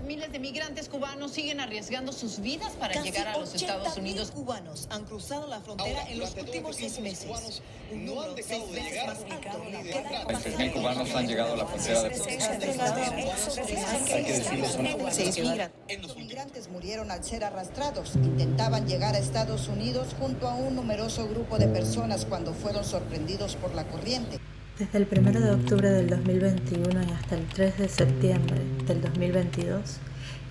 Miles de migrantes cubanos siguen arriesgando sus vidas para llegar a los Estados Unidos. Cubanos han cruzado la frontera en los últimos 6 meses. Un número 6 veces más alto. 3.000 cubanos han llegado a la frontera de Hay que decirlo, son 6 migrantes. Los migrantes murieron al ser arrastrados. Intentaban llegar a Estados Unidos junto a un numeroso grupo de personas cuando fueron sorprendidos por la corriente. Desde el 1 de octubre del 2021 y hasta el 3 de septiembre del 2022,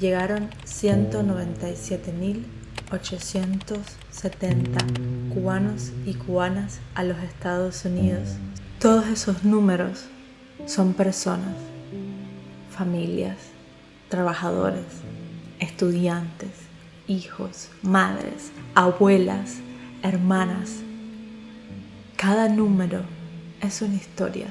llegaron 197.870 cubanos y cubanas a los Estados Unidos. Todos esos números son personas, familias, trabajadores, estudiantes, hijos, madres, abuelas, hermanas. Cada número es una historia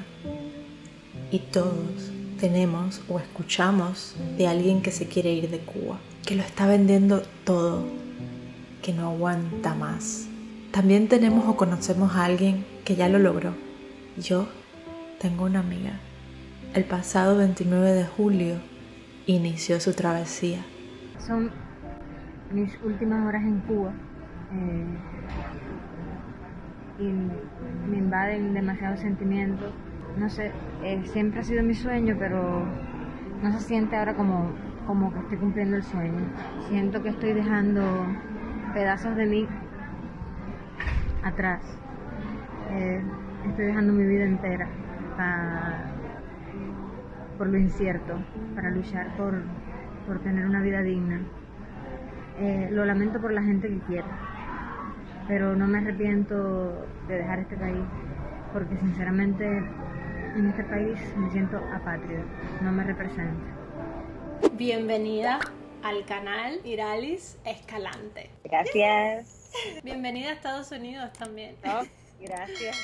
y todos tenemos o escuchamos de alguien que se quiere ir de Cuba, que lo está vendiendo todo, que no aguanta más. También tenemos o conocemos a alguien que ya lo logró. Yo tengo una amiga. El pasado 29 de julio inició su travesía. Son mis últimas horas en Cuba. Y me invaden demasiados sentimientos. No sé, siempre ha sido mi sueño, pero no se siente ahora como que estoy cumpliendo el sueño. Siento que estoy dejando pedazos de mí atrás. Estoy dejando mi vida entera por lo incierto, para luchar por tener una vida digna. Lo lamento por la gente que quiero, pero no me arrepiento de dejar este país, porque sinceramente en este país me siento apátrida, no me representa. Bienvenida al canal Iralis Escalante. Gracias. Bienvenida a Estados Unidos también. Oh, gracias.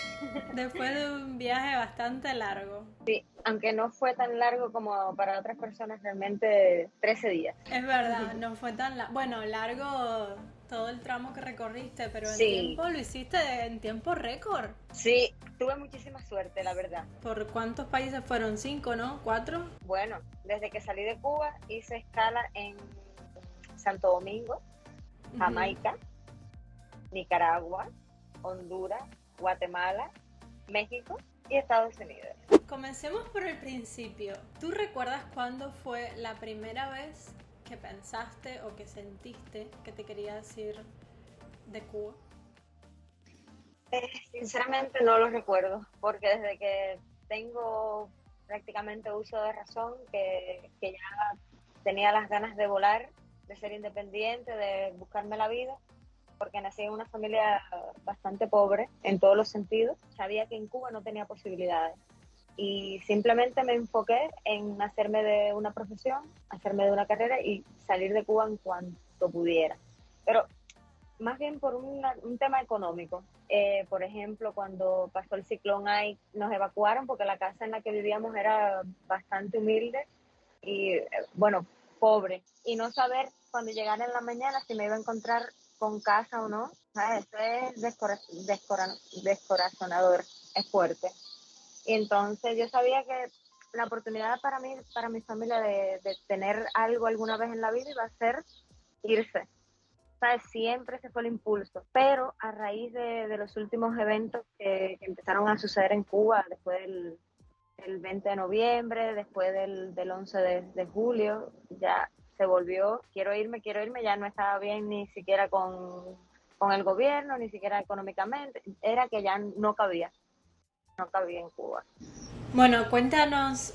Después de un viaje bastante largo. Sí, aunque no fue tan largo como para otras personas, realmente 13 días. Es verdad, no fue tan largo. Bueno, largo todo el tramo que recorriste, pero en Sí. tiempo lo hiciste en tiempo récord. Sí, tuve muchísima suerte, la verdad. ¿Por cuántos países fueron? 5, ¿no? 4. Bueno, desde que salí de Cuba hice escala en Santo Domingo, Jamaica, Nicaragua, Honduras, Guatemala, México y Estados Unidos. Comencemos por el principio. ¿Tú recuerdas cuándo fue la primera vez que pensaste o que sentiste que te querías ir de Cuba? Sinceramente no lo recuerdo, porque desde que tengo prácticamente uso de razón, que ya tenía las ganas de volar, de ser independiente, de buscarme la vida, porque nací en una familia bastante pobre en todos los sentidos. Sabía que en Cuba no tenía posibilidades y simplemente me enfoqué en hacerme de una profesión, hacerme de una carrera y salir de Cuba en cuanto pudiera. Pero más bien por un tema económico. Por ejemplo, cuando pasó el ciclón Ai, nos evacuaron porque la casa en la que vivíamos era bastante humilde y, bueno, pobre. Y no saber cuando llegara en la mañana si me iba a encontrar con casa o no, ¿sabes? Eso es descorazonador, es fuerte. Y entonces yo sabía que la oportunidad para mí, para mi familia de tener algo alguna vez en la vida iba a ser irse. ¿Sabes? Siempre ese fue el impulso. Pero a raíz de los últimos eventos que empezaron a suceder en Cuba, después del 20 de noviembre, después del 11 de julio, ya se volvió, quiero irme, ya no estaba bien ni siquiera con el gobierno, ni siquiera económicamente, era que ya no cabía en Cuba. Bueno, cuéntanos,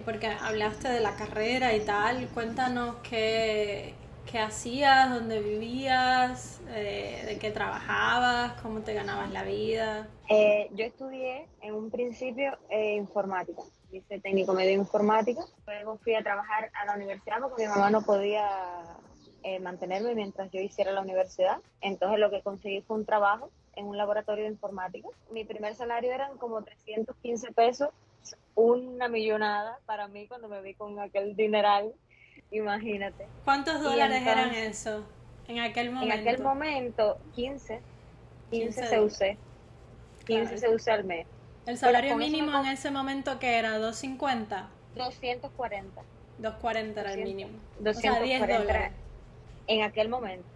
porque hablaste de la carrera y tal, cuéntanos qué hacías, dónde vivías, de qué trabajabas, cómo te ganabas la vida. Yo estudié en un principio informática, hice técnico medio informática, luego fui a trabajar a la universidad porque mi mamá no podía mantenerme mientras yo hiciera la universidad, entonces lo que conseguí fue un trabajo en un laboratorio de informática. Mi primer salario eran como 315 pesos, una millonada para mí cuando me vi con aquel dineral, imagínate. ¿Cuántos dólares eran eso en aquel momento? En aquel momento, 15 CUC. 15 CUC al mes. ¿El salario mínimo en ese momento que era? ¿250? 240. 240 era el mínimo. 240 o sea, $10. En aquel momento.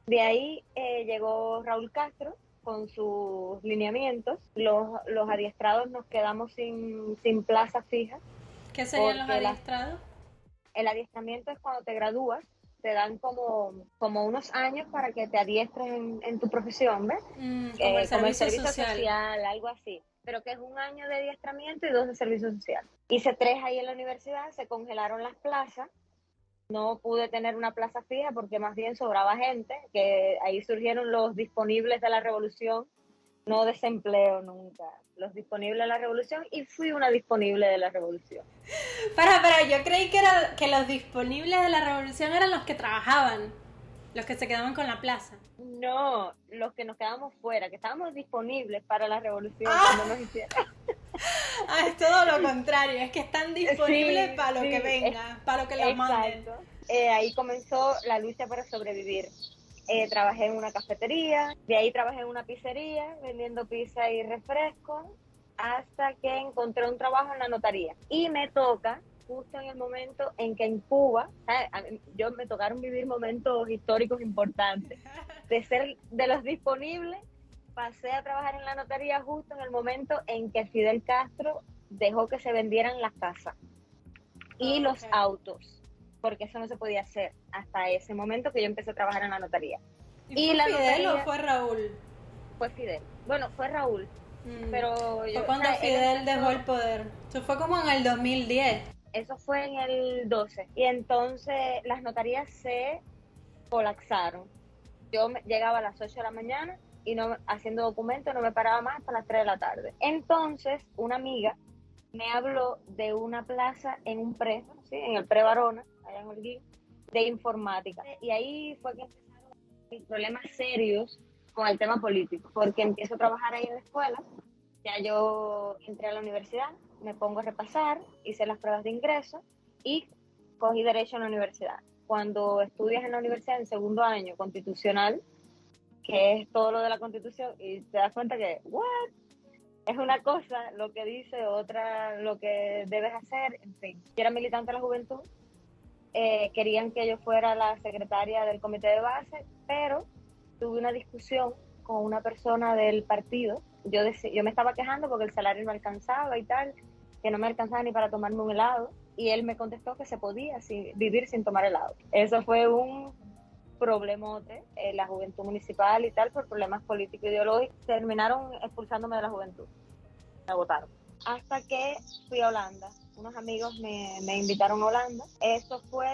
De ahí llegó Raúl Castro con sus lineamientos. Los adiestrados nos quedamos sin plaza fija. ¿Qué serían los adiestrados? El adiestramiento es cuando te gradúas, te dan como unos años para que te adiestres en tu profesión, ¿ves? Como el servicio social, algo así. Pero que es 1 año de adiestramiento y 2 de servicio social. Hice 3 ahí en la universidad, se congelaron las plazas. No pude tener una plaza fija porque más bien sobraba gente, que ahí surgieron los disponibles de la revolución, no desempleo nunca, los disponibles de la revolución, y fui una disponible de la revolución. Pero yo creí que los disponibles de la revolución eran los que trabajaban, los que se quedaban con la plaza. No, los que nos quedamos fuera, que estábamos disponibles para la revolución cuando nos hicieron. Es todo lo contrario, es que están disponibles para lo que venga, para lo que los manden. Ahí comenzó la lucha para sobrevivir. Trabajé en una cafetería, de ahí trabajé en una pizzería vendiendo pizza y refresco, hasta que encontré un trabajo en la notaría. Y me toca justo en el momento en que en Cuba, yo me tocaron vivir momentos históricos importantes. De ser de los disponibles, pasé a trabajar en la notaría justo en el momento en que Fidel Castro dejó que se vendieran las casas y los autos, porque eso no se podía hacer hasta ese momento que yo empecé a trabajar en la notaría. ¿Y fue Fidel o fue Raúl? Fue Fidel. Bueno, fue Raúl. Pero fue cuando Fidel dejó el poder. Eso fue como en el 2010. Eso fue en el 12. Y entonces las notarías se colapsaron. Yo llegaba a las 8 de la mañana y haciendo documentos no me paraba más hasta las 3 de la tarde. Entonces una amiga me habló de una plaza en un pre, ¿sí? En el pre Barona, allá en Holguín, de informática. Y ahí fue que empezaron mis problemas serios con el tema político, porque empiezo a trabajar ahí en la escuela, ya yo entré a la universidad, me pongo a repasar, hice las pruebas de ingreso y cogí derecho en la universidad. Cuando estudias en la universidad en segundo año constitucional, que es todo lo de la Constitución, y te das cuenta que, ¿what? Es una cosa lo que dice, otra lo que debes hacer, en fin. Yo era militante de la juventud, querían que yo fuera la secretaria del comité de base, pero tuve una discusión con una persona del partido. Yo me estaba quejando porque el salario no alcanzaba y tal, que no me alcanzaba ni para tomarme un helado, y él me contestó que se podía vivir sin tomar helado. Eso fue un problemote en la juventud municipal y tal, por problemas políticos e ideológicos. Terminaron expulsándome de la juventud, me votaron. Hasta que fui a Holanda, unos amigos me invitaron a Holanda. Eso fue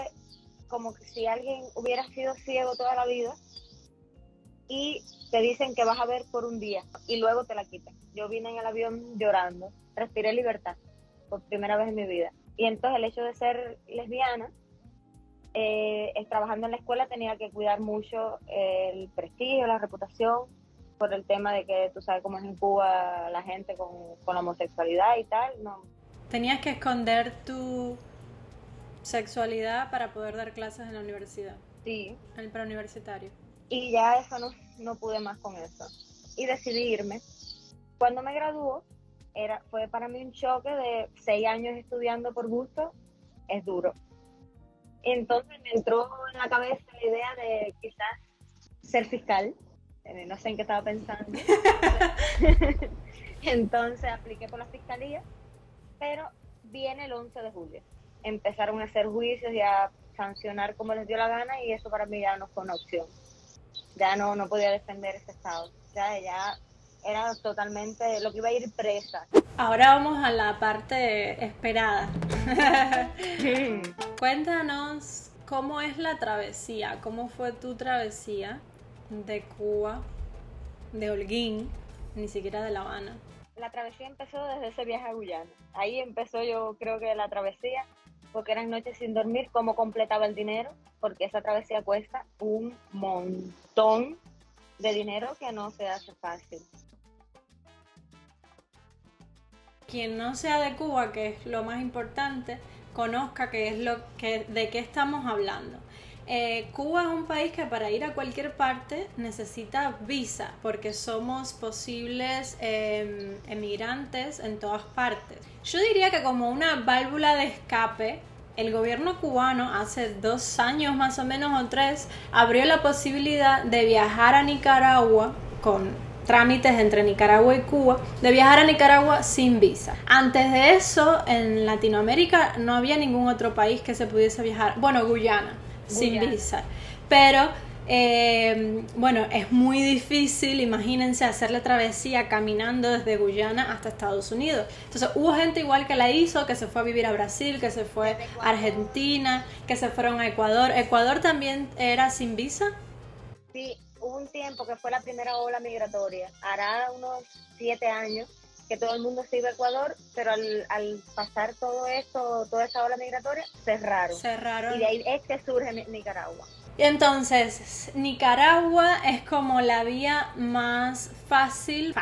como que si alguien hubiera sido ciego toda la vida y te dicen que vas a ver por un día y luego te la quitan. Yo vine en el avión llorando, respiré libertad por primera vez en mi vida. Y entonces el hecho de ser lesbiana, trabajando en la escuela tenía que cuidar mucho el prestigio, la reputación, por el tema de que tú sabes cómo es en Cuba la gente con la homosexualidad y tal. No. Tenías que esconder tu sexualidad para poder dar clases en la universidad. Sí. En el preuniversitario. Y ya eso no pude más con eso. Y decidí irme. Cuando me graduó, fue para mí un choque de 6 años estudiando por gusto, es duro. Entonces me entró en la cabeza la idea de quizás ser fiscal. No sé en qué estaba pensando. Entonces apliqué por la fiscalía, pero viene el 11 de julio. Empezaron a hacer juicios y a sancionar como les dio la gana, y eso para mí ya no fue una opción. Ya no podía defender ese estado. Ya era totalmente lo que iba a ir presa. Ahora vamos a la parte esperada. Cuéntanos cómo es la travesía, cómo fue tu travesía de Cuba, de Holguín, ni siquiera de La Habana. La travesía empezó desde ese viaje a Guyana. Ahí empezó, yo creo que la travesía, porque eran noches sin dormir, cómo completaba el dinero, porque esa travesía cuesta un montón de dinero que no se hace fácil. Quien no sea de Cuba, que es lo más importante, conozca de qué estamos hablando. Cuba es un país que para ir a cualquier parte necesita visa, porque somos posibles emigrantes en todas partes. Yo diría que como una válvula de escape el gobierno cubano hace 2 años más o menos o 3 abrió la posibilidad de viajar a Nicaragua con trámites entre Nicaragua y Cuba, de viajar a Nicaragua sin visa. Antes de eso, en Latinoamérica no había ningún otro país que se pudiese viajar, bueno, Guyana. Sin visa, pero bueno, es muy difícil, imagínense, hacer la travesía caminando desde Guyana hasta Estados Unidos. Entonces hubo gente igual que la hizo, que se fue a vivir a Brasil, que se fue a Argentina, que se fueron a Ecuador. ¿Ecuador también era sin visa? Sí, hubo un tiempo que fue la primera ola migratoria, hará unos 7 años que todo el mundo se iba a Ecuador, pero al pasar todo esto, toda esa ola migratoria, cerraron. Y de ahí es que surge Nicaragua. Y entonces, Nicaragua es como la vía más fácil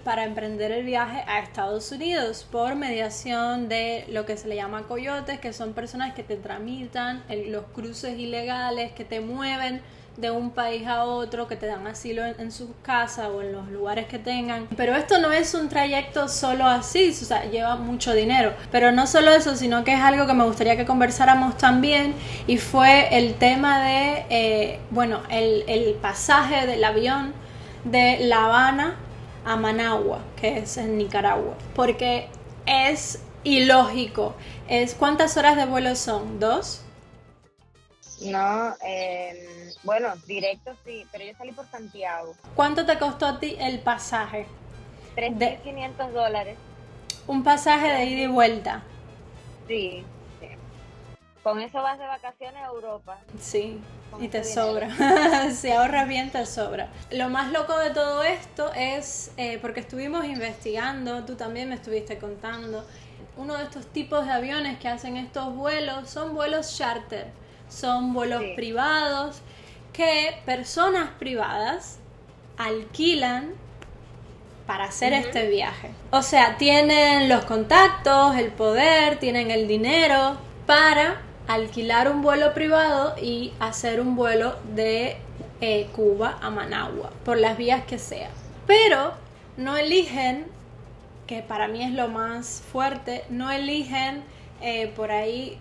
para emprender el viaje a Estados Unidos por mediación de lo que se le llama coyotes, que son personas que te tramitan los cruces ilegales, que te mueven de un país a otro, que te dan asilo en sus casas o en los lugares que tengan. Pero esto no es un trayecto solo así, o sea, lleva mucho dinero. Pero no solo eso, sino que es algo que me gustaría que conversáramos también, y fue el tema de, el pasaje del avión de La Habana a Managua, que es en Nicaragua. Porque es ilógico. ¿Cuántas horas de vuelo son? ¿2? No, bueno, directo sí, pero yo salí por Santiago. ¿Cuánto te costó a ti el pasaje? $3,500. Un pasaje de ida y vuelta. Sí. Con eso vas de vacaciones a Europa. Sí, con y te dinero. Sobra. Si ahorras bien, te sobra. Lo más loco de todo esto es, porque estuvimos investigando, tú también me estuviste contando, uno de estos tipos de aviones que hacen estos vuelos son vuelos charter. Son vuelos privados que personas privadas alquilan para hacer este viaje. O sea, tienen los contactos, el poder, tienen el dinero para alquilar un vuelo privado y hacer un vuelo de Cuba a Managua, por las vías que sea. Pero no eligen, que para mí es lo más fuerte, no eligen por ahí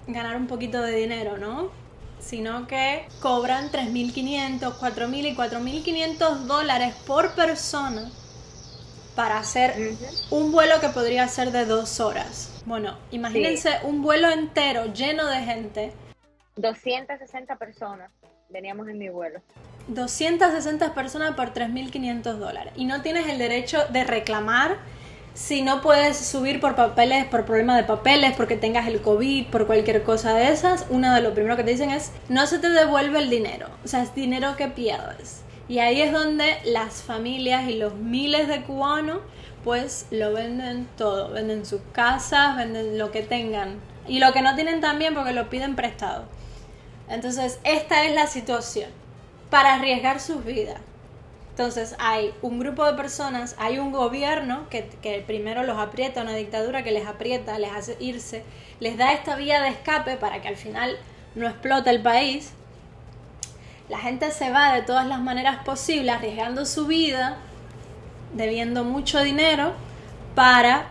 ganar un poquito de dinero, ¿no? Sino que cobran $3,500, $4,000 y $4,500 por persona para hacer un vuelo que podría ser de 2 horas. Bueno, imagínense un vuelo entero lleno de gente. 260 personas veníamos en mi vuelo. 260 personas por $3,500. Y no tienes el derecho de reclamar si no puedes subir por papeles, por problema de papeles, porque tengas el COVID, por cualquier cosa de esas. Uno de lo primero que te dicen es, no se te devuelve el dinero. O sea, es dinero que pierdes. Y ahí es donde las familias y los miles de cubanos, pues lo venden todo. Venden sus casas, venden lo que tengan. Y lo que no tienen también porque lo piden prestado. Entonces, esta es la situación. Para arriesgar sus vidas. Entonces hay un grupo de personas, hay un gobierno que primero los aprieta, una dictadura que les aprieta, les hace irse, les da esta vía de escape para que al final no explote el país. La gente se va de todas las maneras posibles, arriesgando su vida, debiendo mucho dinero para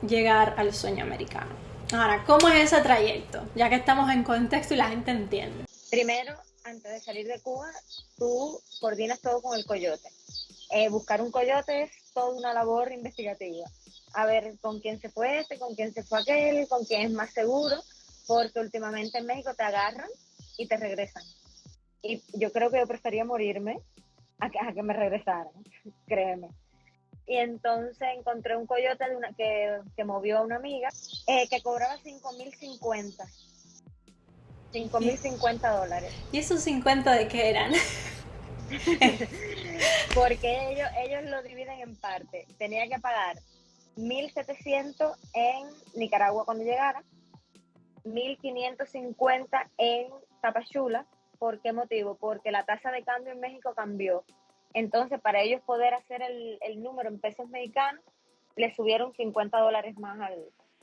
llegar al sueño americano. Ahora, ¿cómo es ese trayecto? Ya que estamos en contexto y la gente entiende. Primero, antes de salir de Cuba, tú coordinas todo con el coyote. Buscar un coyote es toda una labor investigativa. A ver con quién se fue este, con quién se fue aquel, con quién es más seguro, porque últimamente en México te agarran y te regresan. Y yo creo que yo prefería morirme a que me regresaran, créeme. Y entonces encontré un coyote que movió a una amiga que cobraba $5,050. $5,050. ¿Y esos 50 de qué eran? Porque ellos lo dividen en parte. Tenía que pagar 1,700 en Nicaragua cuando llegara, 1,550 en Tapachula. ¿Por qué motivo? Porque la tasa de cambio en México cambió. Entonces, para ellos poder hacer el número en pesos mexicanos, le subieron $50 más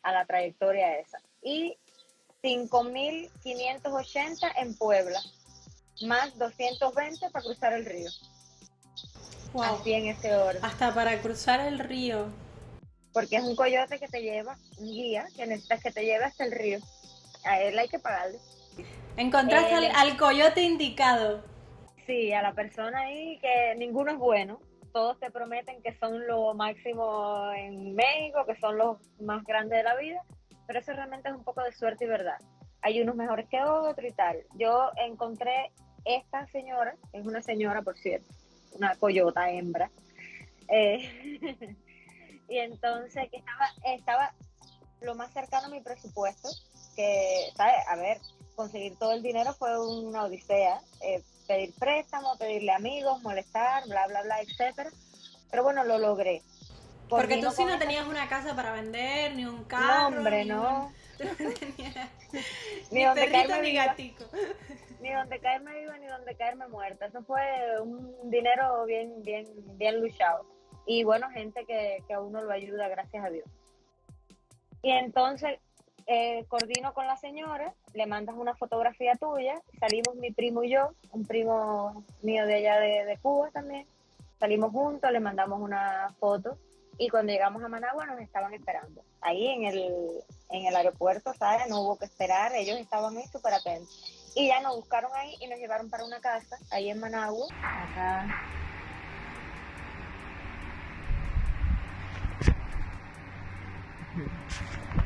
a la trayectoria esa. Y 5,580 en Puebla, más 220 para cruzar el río. Wow. Así en ese orden. Hasta para cruzar el río. Porque es un coyote que te lleva, un guía, que necesitas que te lleve hasta el río. a él hay que pagarle. Encontraste al coyote indicado. Sí, a la persona ahí que ninguno es bueno. Todos te prometen que son lo máximo en México, que son los más grandes de la vida, pero eso realmente es un poco de suerte y verdad. Hay unos mejores que otros y tal. Yo encontré esta señora, es una señora por cierto, una coyota hembra, y entonces que estaba lo más cercano a mi presupuesto, que, ¿sabes? A ver, conseguir todo el dinero fue una odisea, pedir préstamo, pedirle amigos, molestar, bla, bla, bla, etcétera. Pero bueno, lo logré. Porque tú sí no tenías una casa para vender, ni un carro. No, hombre, no. Ni perrito ni gatico. Ni donde caerme viva, ni donde caerme muerta. Eso fue un dinero bien, bien, bien luchado. Y bueno, gente que a uno lo ayuda, gracias a Dios. Y entonces coordino con la señora, le mandas una fotografía tuya, salimos mi primo y yo, un primo mío de allá de Cuba también, salimos juntos, le mandamos una foto y cuando llegamos a Managua nos estaban esperando. Ahí en el aeropuerto, ¿sabes? No hubo que esperar, ellos estaban ahí súper atentos. Y ya nos buscaron ahí y nos llevaron para una casa, ahí en Managua. Acá.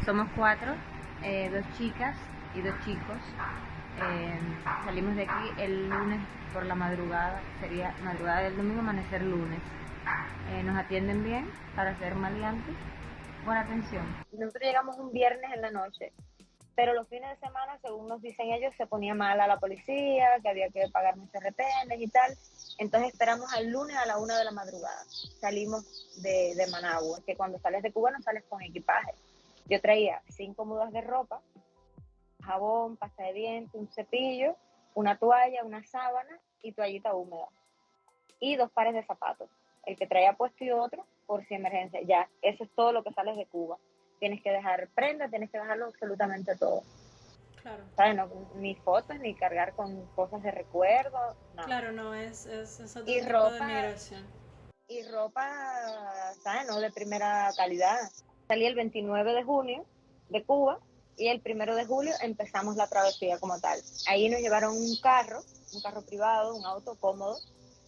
Somos 4, 2 chicas y 2 chicos. Salimos de aquí el lunes por la madrugada, sería madrugada del domingo, amanecer lunes. Nos atienden bien para ser maleantes, buena atención. Nosotros llegamos un viernes en la noche, pero los fines de semana, según nos dicen ellos, se ponía mal a la policía, que había que pagar muchos retenes y tal. Entonces esperamos al lunes a la 1 de la madrugada. Salimos de Managua, que cuando sales de Cuba no sales con equipaje. Yo traía 5 mudas de ropa, jabón, pasta de dientes, un cepillo, una toalla, una sábana y toallita húmeda. Y 2 pares de zapatos. El que traía puesto y otro por si emergencia. Ya, eso es todo lo que sales de Cuba. Tienes que dejar prendas, tienes que dejarlo absolutamente todo. Claro. ¿Sabes? No, ni fotos, ni cargar con cosas de recuerdo. No. Claro, no, es otro y tipo ropa, de migración. Y ropa, ¿sabes? No de primera calidad. Salí el 29 de junio de Cuba y el 1 de julio empezamos la travesía como tal. Ahí nos llevaron un carro privado, un auto cómodo.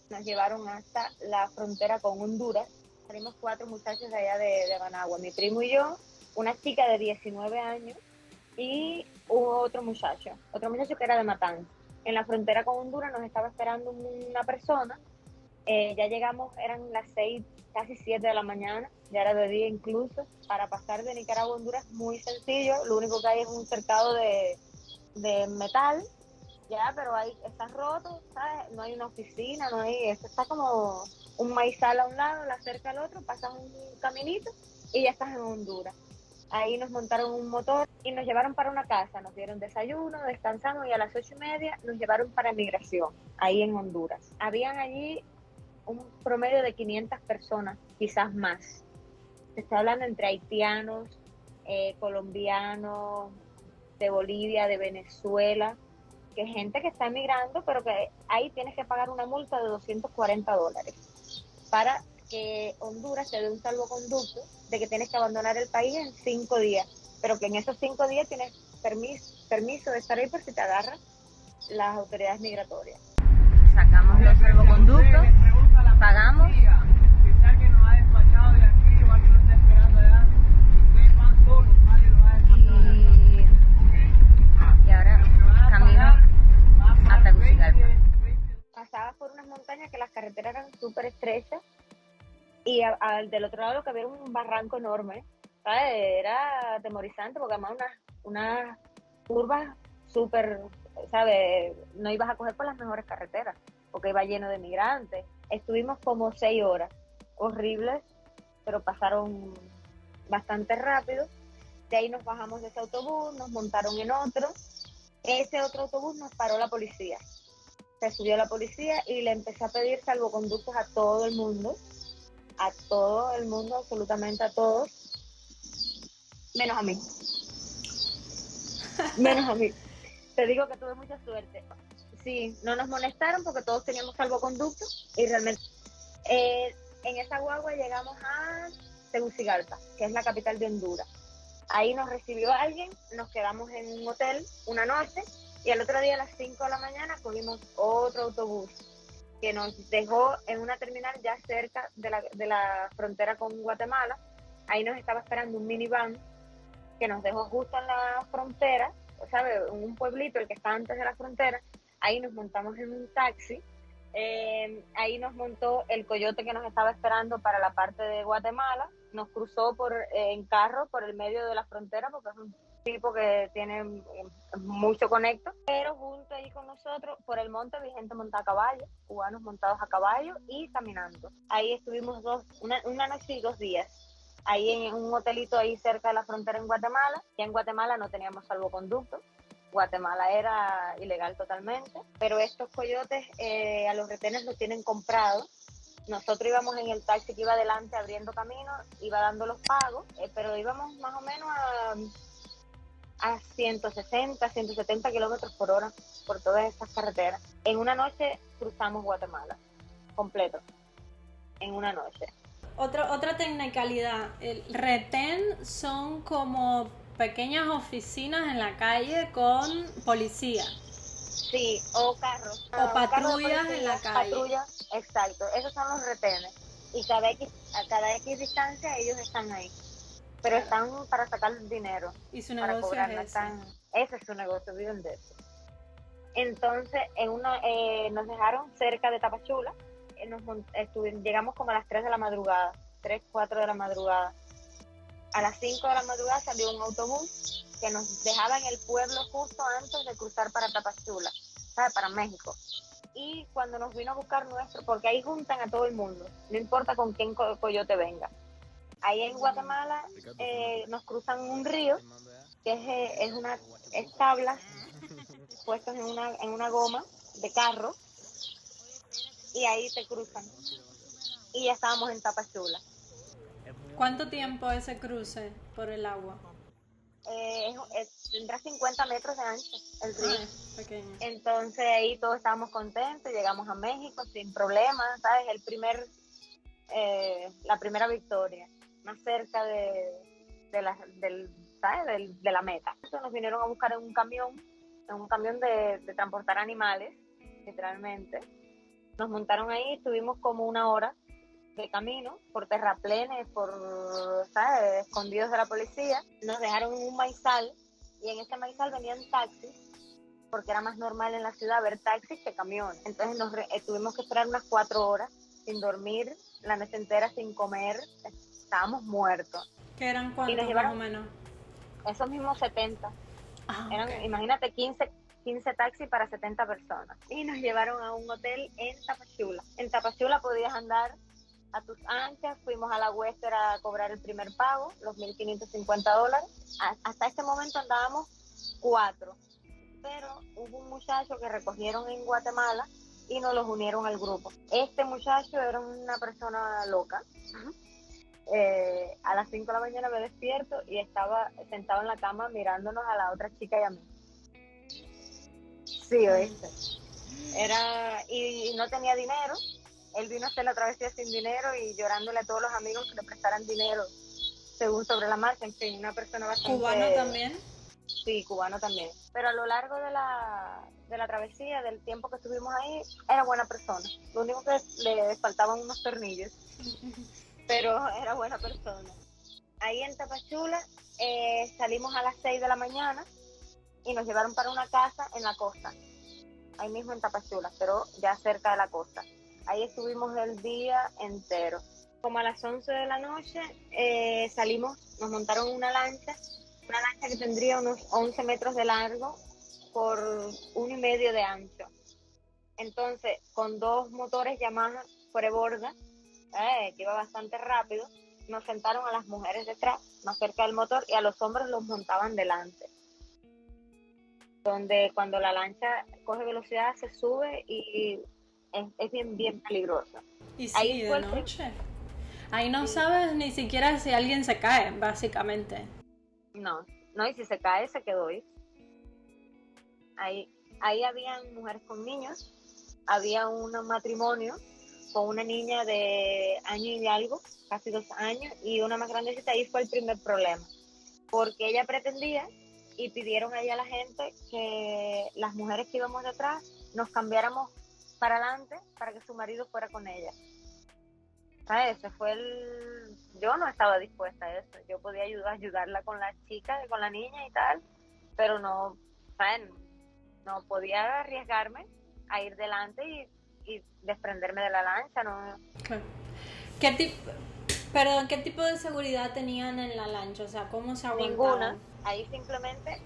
Nos llevaron hasta la frontera con Honduras. Salimos 4 muchachos de allá de Managua, mi primo y yo, una chica de 19 años y otro muchacho que era de Matanzas. En la frontera con Honduras nos estaba esperando una persona. Ya llegamos, eran las 6, casi 7 de la mañana, ya era de día incluso. Para pasar de Nicaragua a Honduras muy sencillo, lo único que hay es un cercado de metal, ya, pero ahí está roto, ¿sabes? No hay una oficina, no hay, esto está como un maizal a un lado, la cerca al otro, pasas un caminito y ya estás en Honduras. Ahí nos montaron un motor y nos llevaron para una casa, nos dieron desayuno, descansamos y a las 8:30 nos llevaron para migración, ahí en Honduras. Habían allí un promedio de 500 personas, quizás más. Se está hablando entre haitianos, colombianos, de Bolivia, de Venezuela, que gente que está emigrando, pero que ahí tienes que pagar una multa de $240 para que Honduras te dé un salvoconducto de que tienes que abandonar el país en 5 días, pero que en esos 5 días tienes permiso de estar ahí por si te agarran las autoridades migratorias. Sacamos los salvoconductos, pagamos. Y ahora camino a Tegucigalpa. Pasaba por unas montañas que las carreteras eran súper estrechas y del otro lado lo que había era un barranco enorme, ¿sabes? Era atemorizante porque además unas curvas súper, ¿sabes? No ibas a coger por las mejores carreteras porque iba lleno de migrantes. Estuvimos como 6 horas, horribles, pero pasaron bastante rápido. De ahí nos bajamos de ese autobús, nos montaron en otro. Ese otro autobús nos paró la policía. Se subió la policía y le empezó a pedir salvoconductos a todo el mundo, absolutamente a todos, menos a mí. Menos a mí. Te digo que tuve mucha suerte. Sí, no nos molestaron porque todos teníamos salvoconducto y realmente en esa guagua llegamos a Tegucigalpa, que es la capital de Honduras. Ahí nos recibió alguien, nos quedamos en un hotel una noche y al otro día a las 5 de la mañana cogimos otro autobús que nos dejó en una terminal ya cerca de la frontera con Guatemala. Ahí nos estaba esperando un minivan que nos dejó justo en la frontera, ¿sabes? En un pueblito, el que está antes de la frontera. Ahí nos montamos en un taxi. Ahí nos montó el coyote que nos estaba esperando para la parte de Guatemala. Nos cruzó en carro por el medio de la frontera porque es un tipo que tiene mucho conecto, pero junto ahí con nosotros por el monte vi gente montada a caballo, cubanos montados a caballo y caminando. Ahí estuvimos una noche y 2 días, ahí en un hotelito ahí cerca de la frontera en Guatemala. Ya en Guatemala no teníamos salvoconducto, Guatemala era ilegal totalmente, pero estos coyotes a los retenes los tienen comprados. Nosotros íbamos en el taxi que iba adelante abriendo camino, iba dando los pagos, pero íbamos más o menos a 160, 170 kilómetros por hora por todas estas carreteras. En una noche cruzamos Guatemala, completo, en una noche. Otra tecnicalidad, el retén son como pequeñas oficinas en la calle con policía. Sí, o carros. O patrullas en la calle. Patrullas, exacto, esos son los retenes. Y a cada X distancia ellos están ahí. Pero están para sacar dinero. Y su para negocio cobrar, es ese es su negocio, viven de eso. Entonces, nos dejaron cerca de Tapachula. Llegamos como a las 3 de la madrugada, 3, 4 de la madrugada. A las 5 de la madrugada salió un autobús que nos dejaba en el pueblo justo antes de cruzar para Tapachula, ¿sabes? Para México. Y cuando nos vino a buscar porque ahí juntan a todo el mundo, no importa con quién coyote venga. Ahí en Guatemala nos cruzan un río que es tablas puestas en una goma de carro y ahí te cruzan. Y ya estábamos en Tapachula. ¿Cuánto tiempo ese cruce por el agua? Tendrá 50 metros de ancho el río. Pequeño. Entonces ahí todos estábamos contentos, llegamos a México sin problemas, ¿sabes? La primera victoria, más cerca de la meta. Entonces nos vinieron a buscar en un camión de transportar animales, literalmente. Nos montaron ahí, estuvimos como 1 hora de camino, por terraplenes, ¿sabes? Escondidos de la policía. Nos dejaron en un maizal, y en ese maizal venían taxis, porque era más normal en la ciudad ver taxis que camiones. Entonces tuvimos que esperar unas 4 horas, sin dormir, la noche entera sin comer, estábamos muertos. ¿Qué eran cuántos más o menos? Esos mismos 70. Eran, okay. Imagínate, 15 taxis para 70 personas. Y nos llevaron a un hotel en Tapachula. En Tapachula podías andar a tus anchas. Fuimos a la Western a cobrar el primer pago, los $1,550. Hasta este momento andábamos 4. Pero hubo un muchacho que recogieron en Guatemala y nos los unieron al grupo. Este muchacho era una persona loca. A las 5 de la mañana me despierto y estaba sentado en la cama mirándonos a la otra chica y a mí. Sí, ¿oíste? Y no tenía dinero. Él vino a hacer la travesía sin dinero y llorándole a todos los amigos que le prestaran dinero según sobre la marcha. En fin, una persona bastante... ¿Cubano también? Sí, cubano también. Pero a lo largo de la travesía, del tiempo que estuvimos ahí, era buena persona. Lo único que le faltaban unos tornillos, pero era buena persona. Ahí en Tapachula salimos a las 6 de la mañana y nos llevaron para una casa en la costa, ahí mismo en Tapachula, pero ya cerca de la costa. Ahí estuvimos el día entero. Como a las 11 de la noche salimos, nos montaron una lancha que tendría unos 11 metros de largo por 1,5 de ancho. Entonces, con 2 motores Yamaha preborda, que iba bastante rápido, nos sentaron a las mujeres detrás, más cerca del motor, y a los hombres los montaban delante. Donde cuando la lancha coge velocidad se sube y es bien, bien peligroso. Y sí, ahí de noche. Ahí no sabes ni siquiera si alguien se cae, básicamente. No, y si se cae, se quedó ahí. Ahí habían mujeres con niños, había un matrimonio con una niña de año y algo, casi 2 años, y una más grandecita. Ahí fue el primer problema. porque ella pretendía y pidieron ahí a la gente que las mujeres que íbamos detrás nos cambiáramos para adelante para que su marido fuera con ella. ¿Sabes? Ese fue yo no estaba dispuesta a eso. Yo podía ayudarla con la chica, con la niña y tal, pero no, ¿sabes? No podía arriesgarme a ir delante y desprenderme de la lancha, ¿no? ¿Qué tipo de seguridad tenían en la lancha? O sea, ¿cómo se aguantaban? Ninguna. Ahí simplemente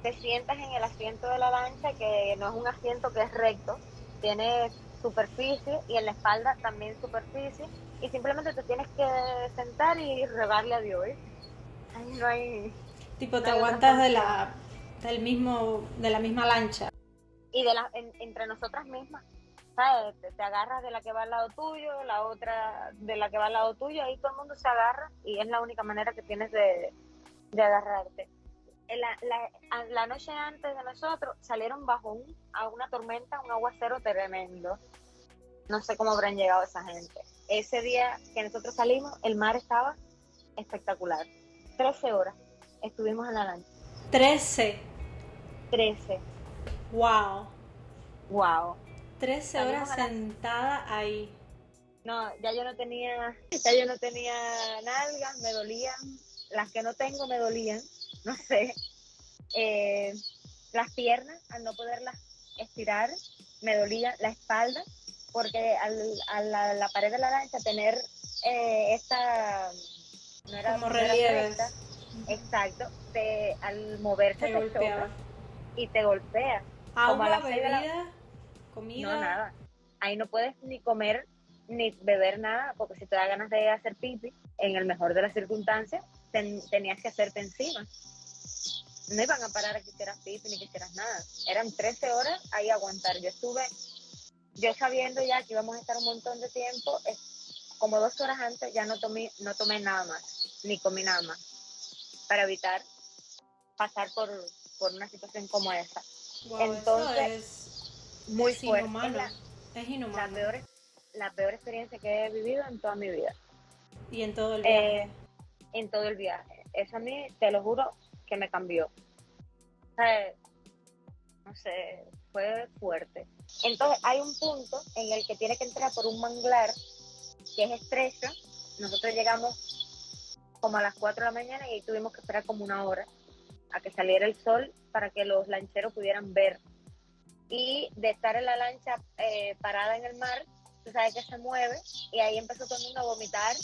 te sientas en el asiento de la lancha, que no es un asiento que es recto, tiene superficie y en la espalda también superficie, y simplemente te tienes que sentar y rogarle a Dios. Ahí no hay... Tipo, te aguantas de la misma lancha. Y entre nosotras mismas, ¿sabes? Te agarras de la que va al lado tuyo, la otra de la que va al lado tuyo, ahí todo el mundo se agarra y es la única manera que tienes de agarrarte. La noche antes de nosotros salieron a una tormenta, un aguacero tremendo. No sé cómo habrán llegado esa gente. Ese día que nosotros salimos, el mar estaba espectacular. 13 horas estuvimos en la lancha. 13. Wow. 13 horas sentada ahí. No, ya yo no tenía nalgas, me dolían. Las que no tengo me dolían, no sé. Las piernas, al no poderlas estirar, me dolía la espalda, porque la pared de la lancha tener esta... No era, como no relieves. Era recta, exacto, al moverse te choca y te golpea. ¿Agua, bebida, comida? No, nada. Ahí no puedes ni comer ni beber nada, porque si te da ganas de hacer pipi, en el mejor de las circunstancias, tenías que hacerte encima. No iban a parar a que hicieras pipi ni que hicieras nada. Eran 13 horas ahí a aguantar. Yo sabiendo ya que íbamos a estar un montón de tiempo, como 2 horas antes ya no tomé nada más, ni comí nada más, para evitar pasar por una situación como esa. Wow, entonces, muy fuerte. Es inhumano. La peor experiencia que he vivido en toda mi vida. ¿Y en todo el viaje? En todo el viaje. Eso a mí, te lo juro, que me cambió. O sea, no sé, fue fuerte. Entonces hay un punto en el que tiene que entrar por un manglar que es estrecho. Nosotros llegamos como a las 4 de la mañana y ahí tuvimos que esperar como 1 hora a que saliera el sol para que los lancheros pudieran ver. Y de estar en la lancha parada en el mar, tú sabes que se mueve, y ahí empezó todo el mundo a vomitar.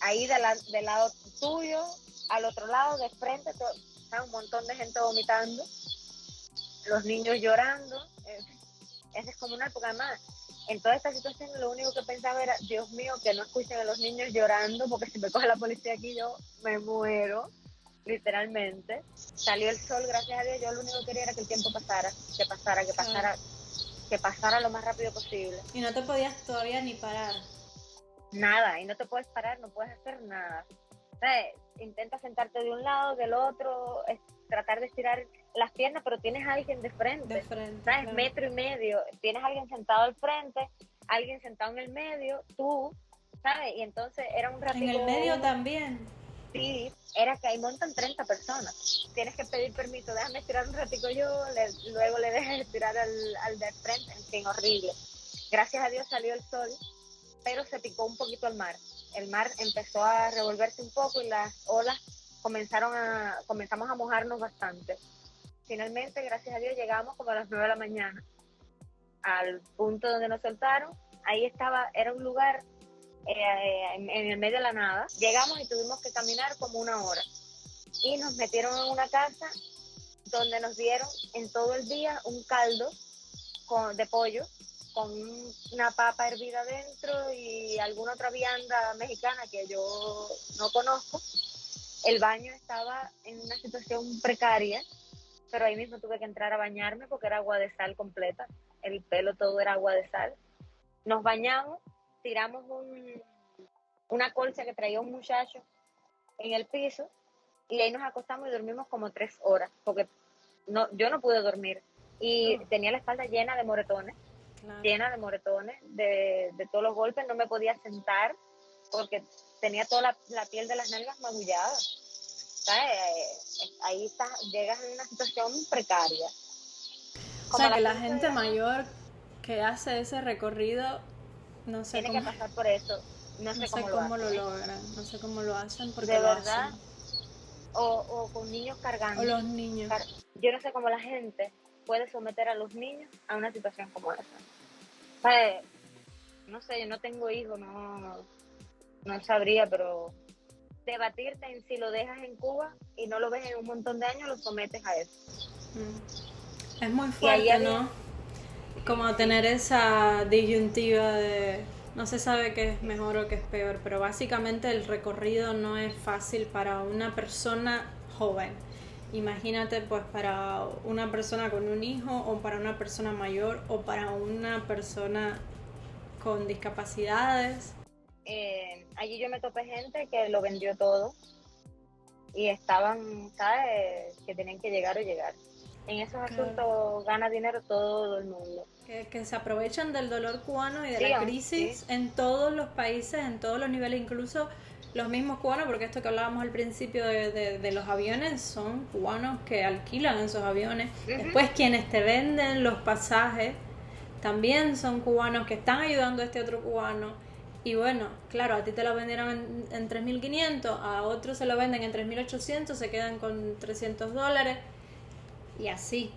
Ahí del lado tuyo, al otro lado, de frente, un montón de gente vomitando, los niños llorando. Es descomunal, porque además, en toda esta situación, lo único que pensaba era, Dios mío, que no escuchen a los niños llorando, porque si me coge la policía aquí, yo me muero, literalmente. Salió el sol, gracias a Dios. Yo lo único que quería era que el tiempo pasara lo más rápido posible. Y no te podías todavía ni parar. Nada, y no te puedes parar, no puedes hacer nada. O sea, intenta sentarte de un lado, del otro, tratar de estirar las piernas, pero tienes a alguien de frente. ¿Sabes? Claro. 1,5 metros. Tienes a alguien sentado al frente, alguien sentado en el medio, tú, ¿sabes? Y entonces era un ratito... ¿En el medio también? Sí, era que ahí montan 30 personas. Tienes que pedir permiso, déjame estirar un ratico yo, luego le dejas estirar al de frente, en fin, horrible. Gracias a Dios salió el sol, pero se picó un poquito el mar. El mar empezó a revolverse un poco y las olas comenzamos a mojarnos bastante. Finalmente, gracias a Dios, llegamos como a las 9 de la mañana al punto donde nos soltaron. Ahí era un lugar en el medio de la nada. Llegamos y tuvimos que caminar como 1 hora. Y nos metieron en una casa donde nos dieron en todo el día un caldo de pollo con una papa hervida dentro y alguna otra vianda mexicana que yo no conozco. El baño estaba en una situación precaria, pero ahí mismo tuve que entrar a bañarme porque era agua de sal completa. El pelo todo era agua de sal. Nos bañamos, tiramos una colcha que traía un muchacho en el piso y ahí nos acostamos y dormimos como 3 horas porque yo no pude dormir y tenía la espalda llena de moretones. Claro. Llena de moretones, de todos los golpes. No me podía sentar porque tenía toda la piel de las nalgas magullada. ¿sabes? Ahí llegas en una situación precaria. O sea, que la gente mayor que hace ese recorrido, no sé tiene que pasar por eso. No sé cómo lo logran, no sé cómo lo hacen, porque de lo verdad, hacen. O con niños cargando. O los niños. Yo no sé cómo la gente puede someter a los niños a una situación como esa. ¿Sabes? No sé, yo no tengo hijos, no sabría, pero debatirte en si lo dejas en Cuba y no lo ves en un montón de años, lo sometes a eso. Es muy fuerte, ¿no? Como tener esa disyuntiva de no se sabe qué es mejor o qué es peor, pero básicamente el recorrido no es fácil para una persona joven. Imagínate pues para una persona con un hijo o para una persona mayor o para una persona con discapacidades. Allí yo me topé gente que lo vendió todo y estaban, ¿sabes? Que tenían que llegar o llegar. En esos asuntos gana dinero todo el mundo. Que se aprovechan del dolor cubano y de la crisis en todos los países, en todos los niveles, incluso los mismos cubanos, porque esto que hablábamos al principio de los aviones, son cubanos que alquilan esos aviones. Después quienes te venden los pasajes también son cubanos que están ayudando a este otro cubano. Y bueno, claro, a ti te lo vendieron en 3.500, a otros se lo venden en 3.800, se quedan con $300 y así.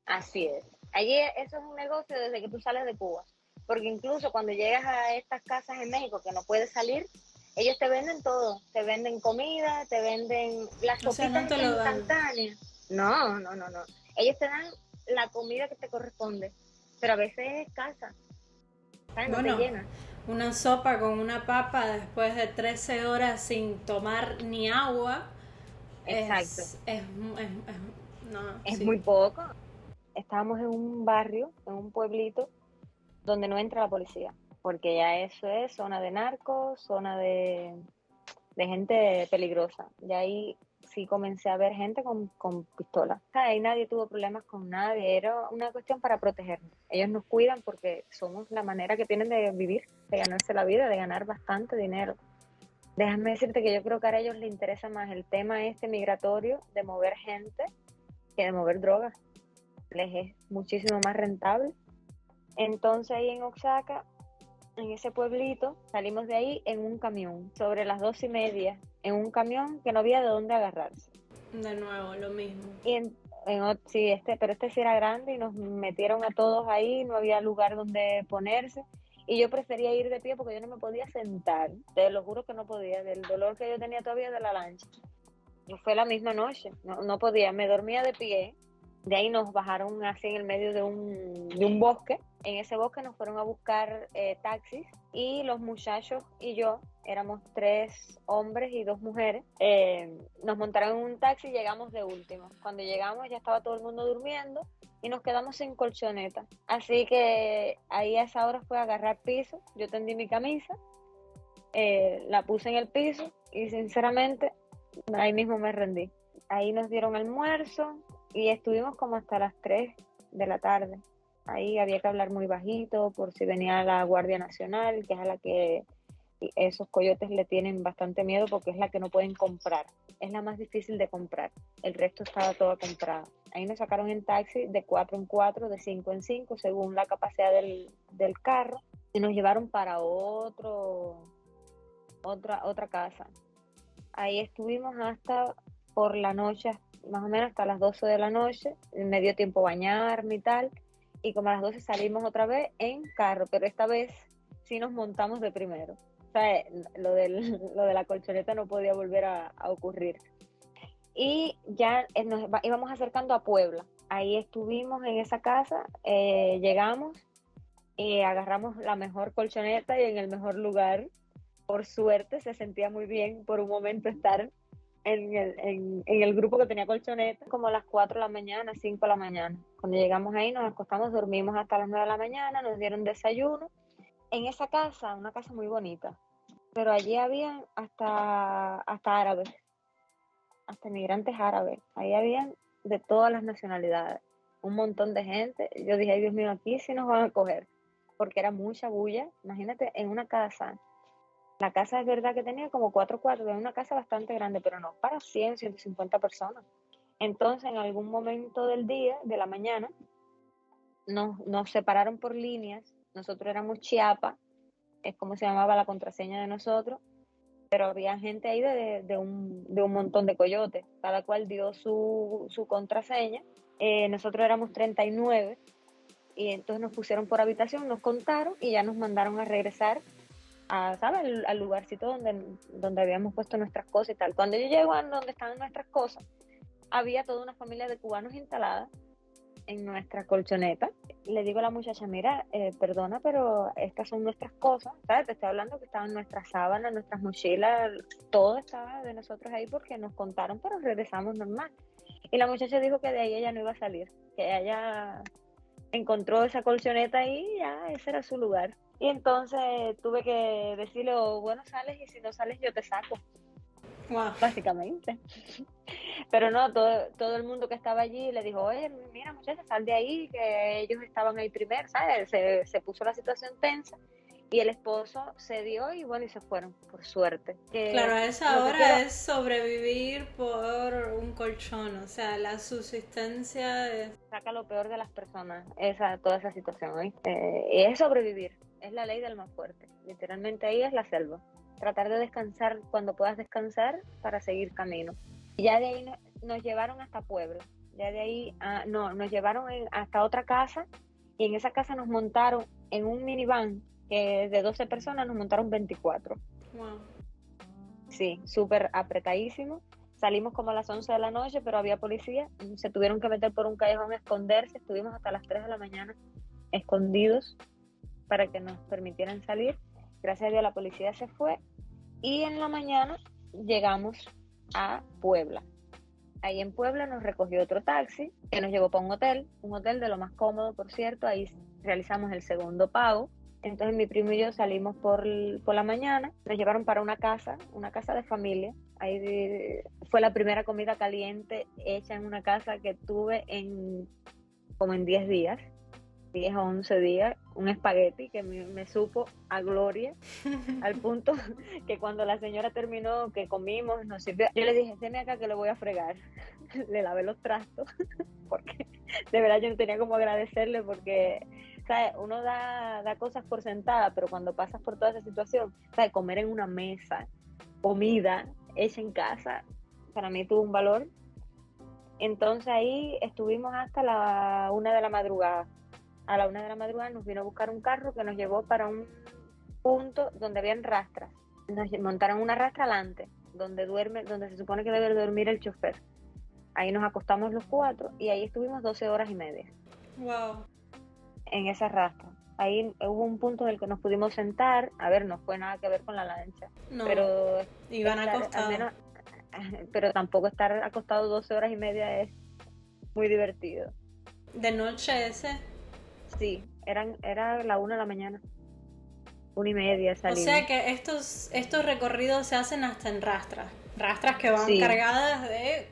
Así es. Allí eso es un negocio desde que tú sales de Cuba, porque incluso cuando llegas a estas casas en México que no puedes salir, ellos te venden todo, te venden comida, te venden las sopitas instantáneas. No. Ellos te dan la comida que te corresponde, pero a veces es escasa. Bueno, no te llena. Una sopa con una papa después de 13 horas sin tomar ni agua. Exacto. Es muy poco. Estábamos en un barrio, en un pueblito, donde no entra la policía, porque ya eso es zona de narcos, zona de gente peligrosa. Y ahí sí comencé a ver gente con pistolas. Ahí nadie tuvo problemas con nadie, era una cuestión para protegernos. Ellos nos cuidan porque somos la manera que tienen de vivir, de ganarse la vida, de ganar bastante dinero. Déjame decirte que yo creo que a ellos les interesa más el tema migratorio de mover gente que de mover drogas. Les es muchísimo más rentable. Entonces ahí en Oaxaca, en ese pueblito, salimos de ahí en un camión, sobre las 2:30, en un camión que no había de dónde agarrarse. De nuevo, lo mismo. Y sí, pero este sí era grande y nos metieron a todos ahí, no había lugar donde ponerse. Y yo prefería ir de pie porque yo no me podía sentar, te lo juro que no podía, del dolor que yo tenía todavía de la lancha. Y fue la misma noche, no podía, me dormía de pie. De ahí nos bajaron así en el medio de un bosque. En ese bosque nos fueron a buscar taxis y los muchachos y yo, éramos 3 hombres y 2 mujeres, nos montaron en un taxi y llegamos de último. Cuando llegamos ya estaba todo el mundo durmiendo y nos quedamos sin colchoneta. Así que ahí a esa hora fue a agarrar piso. Yo tendí mi camisa, la puse en el piso y sinceramente ahí mismo me rendí. Ahí nos dieron almuerzo y estuvimos como hasta las 3 de la tarde. Ahí había que hablar muy bajito por si venía la Guardia Nacional, que es a la que esos coyotes le tienen bastante miedo porque es la que no pueden comprar. Es la más difícil de comprar. El resto estaba todo comprado. Ahí nos sacaron en taxi de 4 en 4, de 5 en 5, según la capacidad del carro, y nos llevaron para otra casa. Ahí estuvimos hasta por la noche, más o menos hasta las 12 de la noche. Me dio tiempo a bañarme y tal, y como a las 12 salimos otra vez en carro, pero esta vez sí nos montamos de primero. O sea, lo de la colchoneta no podía volver a ocurrir. Y ya nos íbamos acercando a Puebla. Ahí estuvimos en esa casa, llegamos y agarramos la mejor colchoneta y en el mejor lugar. Por suerte se sentía muy bien por un momento estar en el grupo que tenía colchoneta, como a las 4 de la mañana, 5 de la mañana. Cuando llegamos ahí nos acostamos, dormimos hasta las 9 de la mañana, nos dieron desayuno. En esa casa, una casa muy bonita, pero allí habían hasta árabes, hasta inmigrantes árabes. Ahí habían de todas las nacionalidades, un montón de gente. Yo dije, ay Dios mío, aquí sí nos van a coger, porque era mucha bulla. Imagínate en una casa La casa es verdad que tenía como 4 cuartos, era una casa bastante grande, pero no para 100, 150 personas. Entonces, en algún momento del día, de la mañana, nos separaron por líneas. Nosotros éramos Chiapa, es como se llamaba la contraseña de nosotros, pero había gente ahí de un montón de coyotes. Cada cual dio su contraseña. Nosotros éramos 39 y entonces nos pusieron por habitación, nos contaron y ya nos mandaron a regresar ¿sabes? Al lugarcito donde habíamos puesto nuestras cosas y tal. Cuando yo llego a donde estaban nuestras cosas, había toda una familia de cubanos instalada en nuestra colchoneta. Le digo a la muchacha, mira, perdona, pero estas son nuestras cosas, ¿sabes? Te estoy hablando que estaban nuestras sábanas, nuestras mochilas, todo estaba de nosotros ahí porque nos contaron, pero regresamos normal. Y la muchacha dijo que de ahí ella no iba a salir, que ella encontró esa colchoneta ahí y ya ese era su lugar. Y entonces tuve que decirle, bueno, sales y si no sales yo te saco. Wow. Básicamente. Pero no, todo el mundo que estaba allí le dijo, oye, mira muchacha, sal de ahí, que ellos estaban ahí primero, ¿sabes? Se puso la situación tensa y el esposo se dio y bueno, y se fueron, por suerte. Claro, a esa hora es sobrevivir por un colchón, o sea, la subsistencia saca lo peor de las personas, toda esa situación, ¿oíste? Es sobrevivir, es la ley del más fuerte, literalmente ahí es la selva. Tratar de descansar cuando puedas descansar para seguir camino. Ya de ahí nos llevaron hasta Puebla, ya de ahí, nos llevaron hasta otra casa y en esa casa nos montaron en un minivan que de 12 personas nos montaron 24. Wow. Sí, súper apretadísimo. Salimos como a las 11 de la noche, pero había policía, se tuvieron que meter por un callejón a esconderse, estuvimos hasta las 3 de la mañana escondidos para que nos permitieran salir. Gracias a Dios la policía se fue y en la mañana llegamos a Puebla. Ahí en Puebla nos recogió otro taxi que nos llevó para un hotel de lo más cómodo, por cierto. Ahí realizamos el segundo pago. Entonces mi primo y yo salimos por la mañana, nos llevaron para una casa de familia. Ahí fue la primera comida caliente hecha en una casa que tuve como en 10 días. 10 o 11 días, un espagueti que me supo a gloria, al punto que cuando la señora terminó, que comimos, nos sirvió, yo le dije, deme acá que le voy a fregar. Le lavé los trastos, porque de verdad yo no tenía como agradecerle, porque ¿sabes? Uno da cosas por sentada, pero cuando pasas por toda esa situación, ¿sabes? Comer en una mesa, comida hecha en casa, para mí tuvo un valor. Entonces ahí estuvimos hasta la 1 de la madrugada. A la 1 de la madrugada nos vino a buscar un carro que nos llevó para un punto donde habían rastras. Nos montaron una rastra adelante, donde se supone que debe dormir el chofer. Ahí nos acostamos los 4 y ahí estuvimos 12 horas y media. Wow. En esa rastra. Ahí hubo un punto en el que nos pudimos sentar. A ver, no fue nada que ver con la lancha. No, pero iban acostados. Pero tampoco estar acostado 12 horas y media es muy divertido. ¿De noche ese? Sí, era la 1 de la mañana. 1:30 salimos. O sea que estos recorridos se hacen hasta en rastras que van sí, cargadas de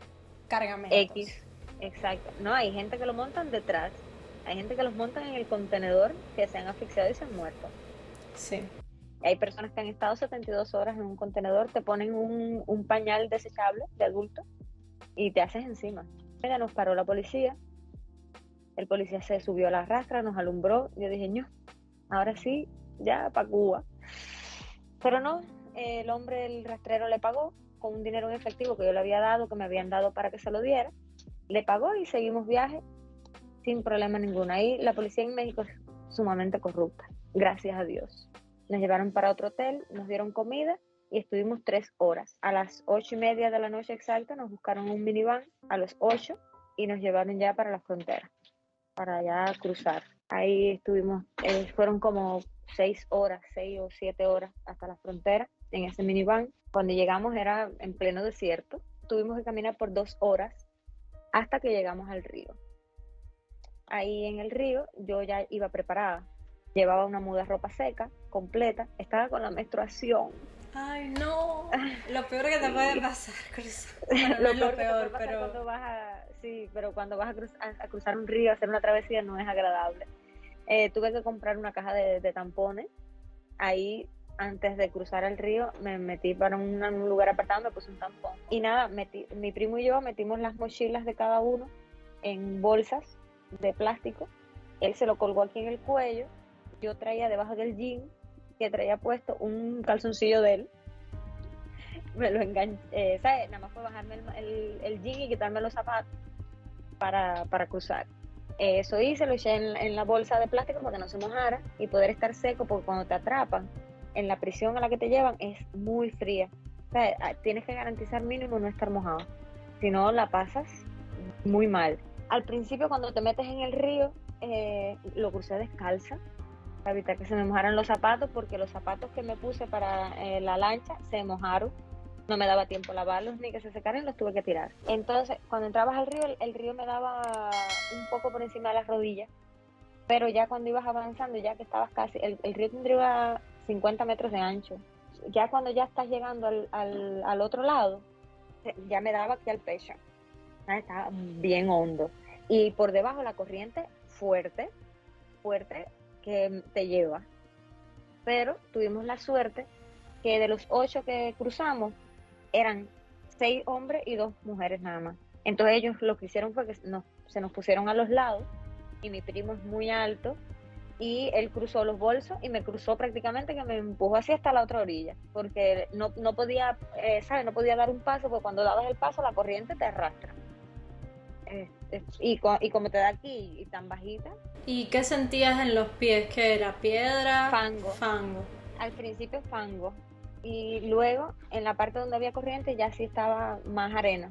cargamentos. X, exacto. No, hay gente que lo montan detrás. Hay gente que los montan en el contenedor, que se han asfixiado y se han muerto. Sí. Hay personas que han estado 72 horas en un contenedor, te ponen un pañal desechable de adulto y te haces encima. Ya nos paró la policía. El policía se subió a la rastra, nos alumbró. Yo dije, no, ahora sí, ya para Cuba. Pero no, el rastrero le pagó con un dinero en efectivo que yo le había dado, que me habían dado para que se lo diera. Le pagó y seguimos viaje sin problema ninguno. Ahí la policía en México es sumamente corrupta, gracias a Dios. Nos llevaron para otro hotel, nos dieron comida y estuvimos 3 horas. A las 8:30 de la noche exacta nos buscaron un minivan a las 8 y nos llevaron ya para la frontera, para ya cruzar. Ahí estuvimos, fueron como 6 o 7 horas hasta la frontera en ese minivan. Cuando llegamos era en pleno desierto. Tuvimos que caminar por 2 horas hasta que llegamos al río. Ahí en el río yo ya iba preparada. Llevaba una muda de ropa seca, completa. Estaba con la menstruación. Ay, no. Lo peor que te puede pasar, cruzar. Bueno, Lo no es lo peor que te peor, puede pasar pero... cuando vas a cruzar un río, a hacer una travesía, no es agradable. Tuve que comprar una caja de tampones. Ahí antes de cruzar el río, me metí para un lugar apartado, me puse un tampón. Y nada, mi primo y yo metimos las mochilas de cada uno en bolsas de plástico. Él se lo colgó aquí en el cuello. Yo traía debajo del jean, que traía puesto un calzoncillo de él. Me lo enganché, ¿sabes? Nada más fue bajarme el jean y quitarme los zapatos para cruzar. Eso hice, lo eché en la bolsa de plástico para que no se mojara y poder estar seco, porque cuando te atrapan en la prisión a la que te llevan es muy fría. O sea, tienes que garantizar mínimo no estar mojado, si no la pasas muy mal. Al principio, cuando te metes en el río, lo crucé descalza para evitar que se me mojaran los zapatos, porque los zapatos que me puse para la lancha se mojaron. No me daba tiempo a lavarlos ni que se secaran, los tuve que tirar. Entonces, cuando entrabas al río, el río me daba un poco por encima de las rodillas, pero ya cuando ibas avanzando, ya que estabas casi, el río tendría 50 metros de ancho. Ya cuando ya estás llegando al otro lado, ya me daba aquí al pecho. Estaba bien hondo. Y por debajo la corriente fuerte, que te lleva. Pero tuvimos la suerte que de los 8 que cruzamos, eran 6 hombres y 2 mujeres nada más. Entonces ellos lo que hicieron fue que se nos pusieron a los lados, y mi primo es muy alto, y él cruzó los bolsos y me cruzó prácticamente, que me empujó así hasta la otra orilla, porque no podía, ¿sabes? No podía dar un paso, porque cuando dabas el paso la corriente te arrastra. Y como te da aquí y tan bajita. ¿Y qué sentías en los pies? ¿Qué era? ¿Piedra? Fango. Al principio fango, y luego en la parte donde había corriente ya sí estaba más arena,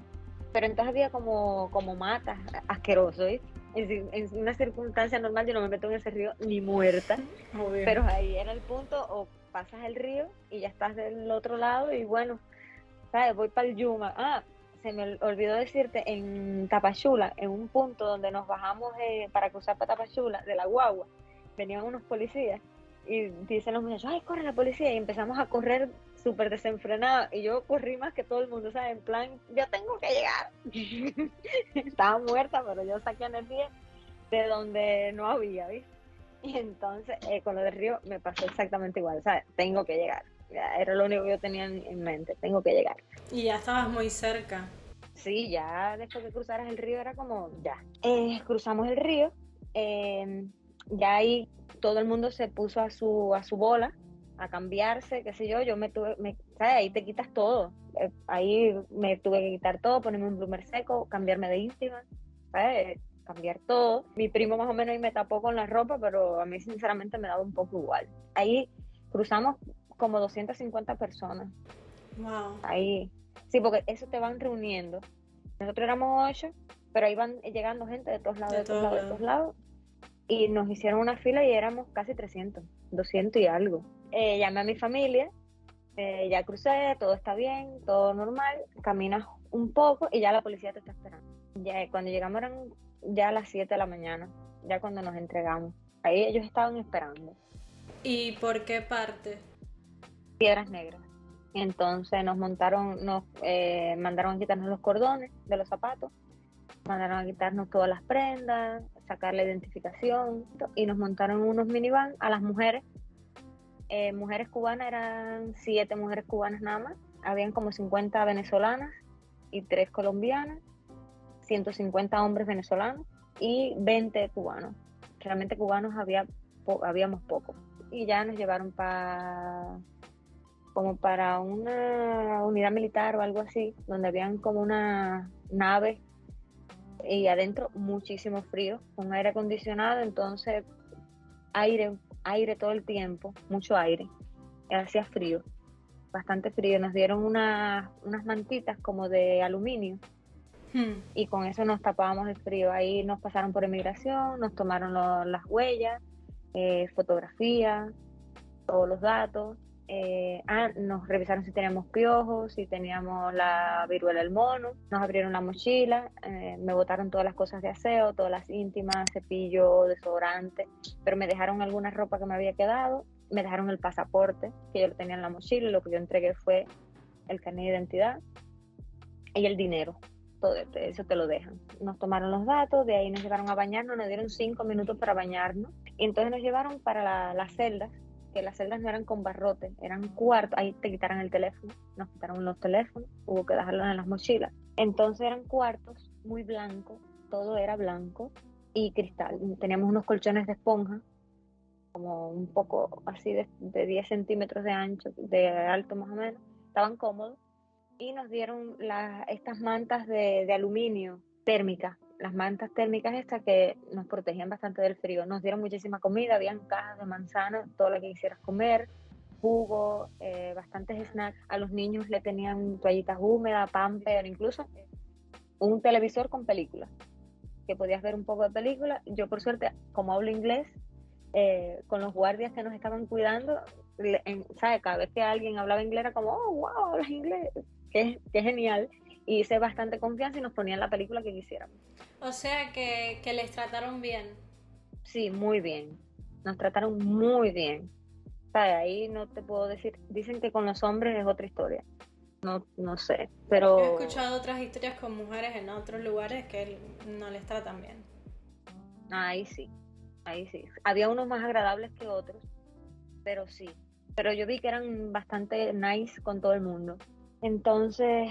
pero entonces había como matas, asqueroso, ¿sí? En una circunstancia normal yo no me meto en ese río ni muerta. Obvio. Pero ahí era el punto, o pasas el río y ya estás del otro lado, y bueno, ¿sabes? Voy para el Yuma. Se me olvidó decirte, en Tapachula, en un punto donde nos bajamos para cruzar para Tapachula, de la guagua, venían unos policías y dicen los muchachos, ¡ay, corre la policía! Y empezamos a correr súper desenfrenados, y yo corrí más que todo el mundo, ¿sabes? En plan, yo tengo que llegar. Estaba muerta, pero yo saqué energía de donde no había, ¿viste? Y entonces, con lo del río me pasó exactamente igual, ¿sabes? Tengo que llegar. Era lo único que yo tenía en mente, tengo que llegar. Y ya estabas muy cerca. Sí, ya después que cruzaras el río era como, ya. Cruzamos el río, ya ahí todo el mundo se puso a su bola, a cambiarse, qué sé yo, ¿sabes? Ahí te quitas todo. Ahí me tuve que quitar todo, ponerme un bloomer seco, cambiarme de íntima, ¿sabes? Cambiar todo. Mi primo más o menos ahí me tapó con la ropa, pero a mí sinceramente me daba un poco igual. Ahí cruzamos como 250 personas. Wow. Ahí, sí, porque eso te van reuniendo. Nosotros éramos 8, pero ahí van llegando gente de todos lados. Y nos hicieron una fila y éramos casi 300, 200 y algo. Llamé a mi familia, ya crucé, todo está bien, todo normal, caminas un poco y ya la policía te está esperando. Ya cuando llegamos eran ya a las 7 de la mañana, ya cuando nos entregamos. Ahí ellos estaban esperando. ¿Y por qué parte? Piedras Negras. Entonces nos mandaron a quitarnos los cordones de los zapatos, mandaron a quitarnos todas las prendas, sacar la identificación, y nos montaron unos minivan a las mujeres. Mujeres cubanas, eran 7 mujeres cubanas nada más, habían como 50 venezolanas y 3 colombianas, 150 hombres venezolanos y 20 cubanos. Realmente cubanos habíamos pocos. Y ya nos llevaron como para una unidad militar o algo así, donde habían como una nave, y adentro muchísimo frío, con aire acondicionado, entonces aire todo el tiempo, mucho aire, hacía frío, bastante frío. Nos dieron unas mantitas como de aluminio, y con eso nos tapábamos el frío. Ahí nos pasaron por inmigración, nos tomaron las huellas, fotografías, todos los datos. Nos revisaron si teníamos piojos, si teníamos la viruela del mono, nos abrieron la mochila, me botaron todas las cosas de aseo, todas las íntimas, cepillo, desodorante, pero me dejaron alguna ropa que me había quedado, me dejaron el pasaporte, que yo lo tenía en la mochila, y lo que yo entregué fue el carnet de identidad y el dinero. Todo eso te lo dejan. Nos tomaron los datos, de ahí nos llevaron a bañarnos, nos dieron 5 minutos para bañarnos, y entonces nos llevaron para las celdas. que las celdas no eran con barrotes, eran cuartos. Ahí te quitaron el teléfono, nos quitaron los teléfonos, hubo que dejarlos en las mochilas. Entonces eran cuartos muy blancos, todo era blanco y cristal. Teníamos unos colchones de esponja, como un poco así de 10 centímetros de ancho, de alto más o menos. Estaban cómodos y nos dieron estas mantas de aluminio térmicas, las mantas térmicas estas que nos protegían bastante del frío. Nos dieron muchísima comida, habían cajas de manzana, todo lo que quisieras comer, jugo, bastantes snacks. A los niños le tenían toallitas húmedas, pamper, incluso un televisor con películas, que podías ver un poco de película. Yo por suerte, como hablo inglés, con los guardias que nos estaban cuidando, ¿sabes? Cada vez que alguien hablaba inglés era como, oh, wow, hablas inglés, que genial. Y hice bastante confianza y nos ponían la película que quisiéramos. O sea que les trataron bien. Sí, muy bien. Nos trataron muy bien. ¿Sabes? Ahí no te puedo decir. Dicen que con los hombres es otra historia. No sé, pero... Yo he escuchado otras historias con mujeres en otros lugares que no les tratan bien. Ahí sí. Había unos más agradables que otros, pero sí. Pero yo vi que eran bastante nice con todo el mundo. Entonces,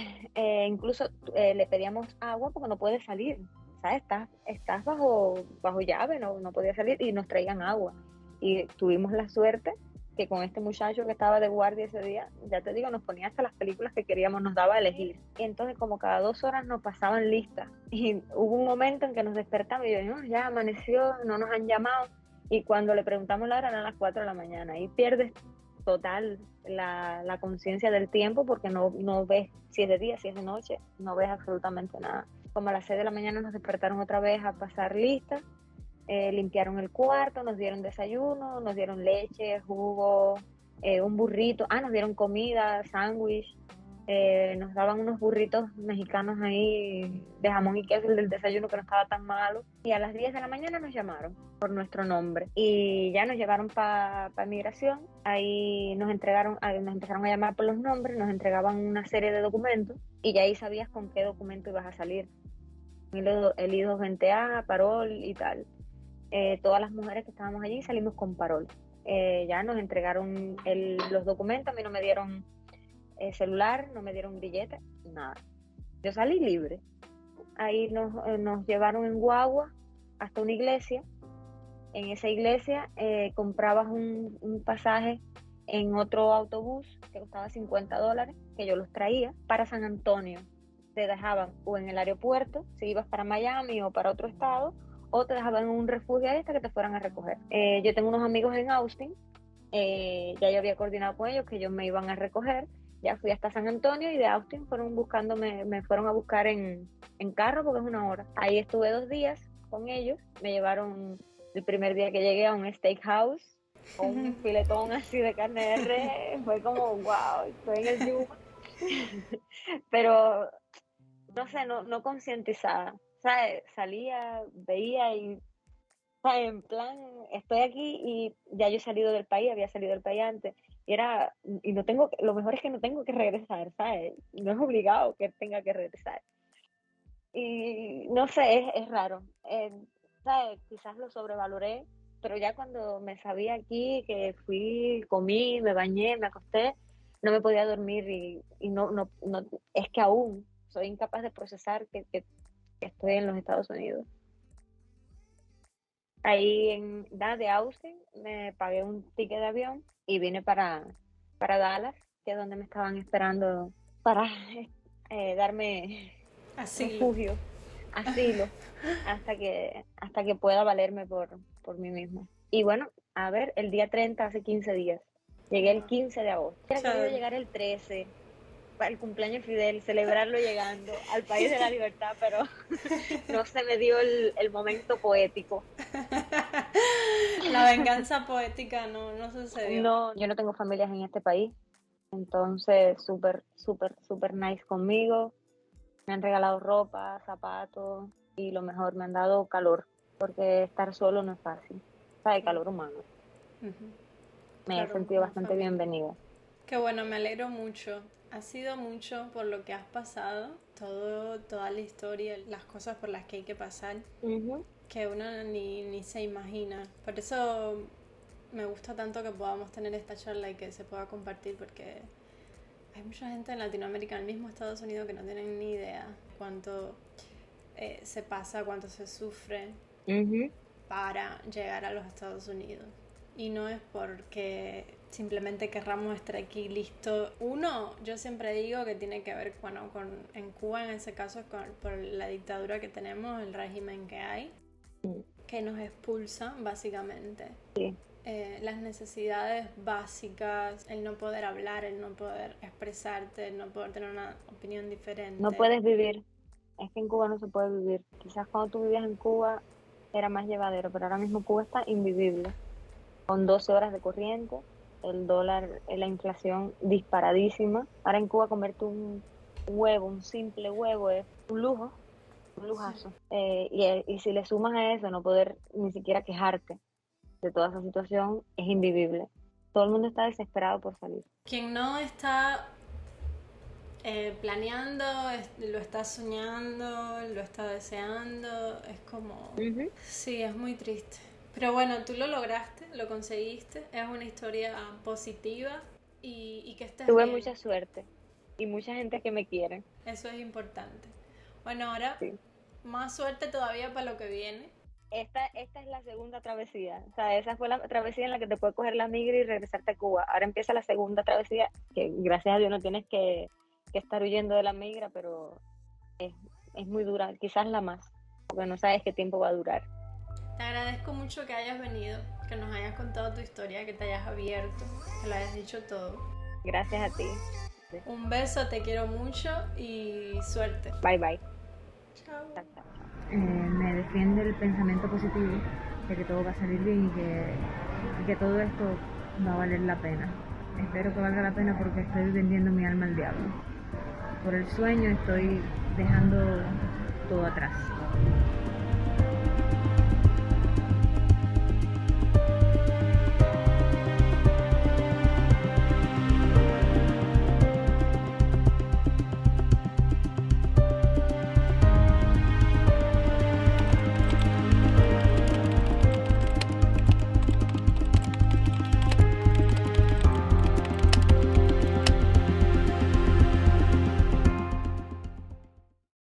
incluso le pedíamos agua porque no puede salir, ¿sabes? Estás bajo llave, no podía salir, y nos traían agua. Y tuvimos la suerte que con este muchacho que estaba de guardia ese día, ya te digo, nos ponía hasta las películas que queríamos, nos daba a elegir. Y entonces como cada 2 horas nos pasaban listas. Y hubo un momento en que nos despertamos y yo, no, ya amaneció, no nos han llamado. Y cuando le preguntamos la hora eran las 4 de la mañana. Y pierdes total la conciencia del tiempo porque no ves si es de día, si es de noche, no ves absolutamente nada. Como a las 6 de la mañana nos despertaron otra vez a pasar listas. Limpiaron el cuarto, nos dieron desayuno, nos dieron leche, jugo, un burrito, nos dieron comida, sándwich, nos daban unos burritos mexicanos ahí de jamón y queso, el del desayuno que no estaba tan malo. Y a las 10 de la mañana nos llamaron por nuestro nombre y ya nos llevaron para migración. Ahí nos empezaron a llamar por los nombres, nos entregaban una serie de documentos y ya ahí sabías con qué documento ibas a salir. El I-220A, parol y tal. Todas las mujeres que estábamos allí salimos con parol. Ya nos entregaron los documentos, a mí no me dieron celular, no me dieron billete, nada. Yo salí libre. Ahí nos llevaron en guagua hasta una iglesia. En esa iglesia comprabas un pasaje en otro autobús que costaba $50, que yo los traía para San Antonio. Te dejaban o en el aeropuerto, si ibas para Miami o para otro estado, o te dejaban en un refugio ahí hasta que te fueran a recoger. Yo tengo unos amigos en Austin, ya yo había coordinado con ellos que ellos me iban a recoger, ya fui hasta San Antonio y de Austin me fueron a buscar en carro porque es 1 hora. Ahí estuve 2 días con ellos, me llevaron el primer día que llegué a un steakhouse, con un filetón así de carne de res, fue como wow, estoy en el Yuma. Pero no sé, no concientizada. ¿Sabes? Salía, veía y, ¿sabes? En plan, estoy aquí y ya yo he salido del país, había salido del país antes, lo mejor es que no tengo que regresar, ¿sabes? No es obligado que tenga que regresar. Y no sé, es raro. ¿Sabes? Quizás lo sobrevaloré, pero ya cuando me sabía aquí, que fui, comí, me bañé, me acosté, no me podía dormir y no, es que aún soy incapaz de procesar que estoy en los Estados Unidos. Ahí de Austin me pagué un ticket de avión y vine para Dallas, que es donde me estaban esperando para darme refugio, asilo, hasta que pueda valerme por mí misma. Y bueno, a ver, el día 30 hace 15 días. Llegué el 15 de agosto. Era querido llegar el 13 para el cumpleaños de Fidel, celebrarlo llegando al país de la libertad, pero no se me dio el momento poético. La venganza poética no sucedió. No, yo no tengo familias en este país, entonces súper nice conmigo. Me han regalado ropa, zapatos y lo mejor, me han dado calor, porque estar solo no es fácil, ¿sabes? Calor humano. Me he sentido bastante bienvenida. Qué bueno, me alegro mucho. Ha sido mucho por lo que has pasado, toda la historia, las cosas por las que hay que pasar, que uno ni se imagina. Por eso me gusta tanto que podamos tener esta charla y que se pueda compartir, porque hay mucha gente en Latinoamérica, en el mismo Estados Unidos, que no tienen ni idea cuánto se pasa, cuánto se sufre para llegar a los Estados Unidos. Y no es porque simplemente querramos estar aquí listo. Uno, yo siempre digo que tiene que ver, bueno, en Cuba en ese caso es por la dictadura que tenemos, el régimen que hay, que nos expulsa básicamente. Sí. Las necesidades básicas, el no poder hablar, el no poder expresarte, el no poder tener una opinión diferente. No puedes vivir. Es que en Cuba no se puede vivir. Quizás cuando tú vivías en Cuba era más llevadero, pero ahora mismo Cuba está invivible. Con 12 horas de corriente, el dólar, la inflación disparadísima. Ahora en Cuba comerte un huevo, un simple huevo, es un lujo, un lujazo. Y si le sumas a eso no poder ni siquiera quejarte de toda esa situación, es invivible. Todo el mundo está desesperado por salir. Quien no está planeando, lo está soñando, lo está deseando, es como... Sí, es muy triste. Pero bueno, tú lo lograste, lo conseguiste, es una historia positiva y que estés Tuve bien. mucha suerte y mucha gente que me quiere. Eso es importante. Bueno, ahora más suerte todavía para lo que viene. Esta es la segunda travesía. O sea, esa fue la travesía en la que te puede coger la migra y regresarte a Cuba. Ahora empieza la segunda travesía, que gracias a Dios no tienes que estar huyendo de la migra, pero es muy dura, quizás la más, porque no sabes qué tiempo va a durar. Te agradezco mucho que hayas venido, que nos hayas contado tu historia, que te hayas abierto, que lo hayas dicho todo. Gracias a ti. Un beso, te quiero mucho y suerte. Bye, bye. Chao. Me defiende el pensamiento positivo de que todo va a salir bien y que todo esto va a valer la pena. Espero que valga la pena porque estoy vendiendo mi alma al diablo. Por el sueño estoy dejando todo atrás.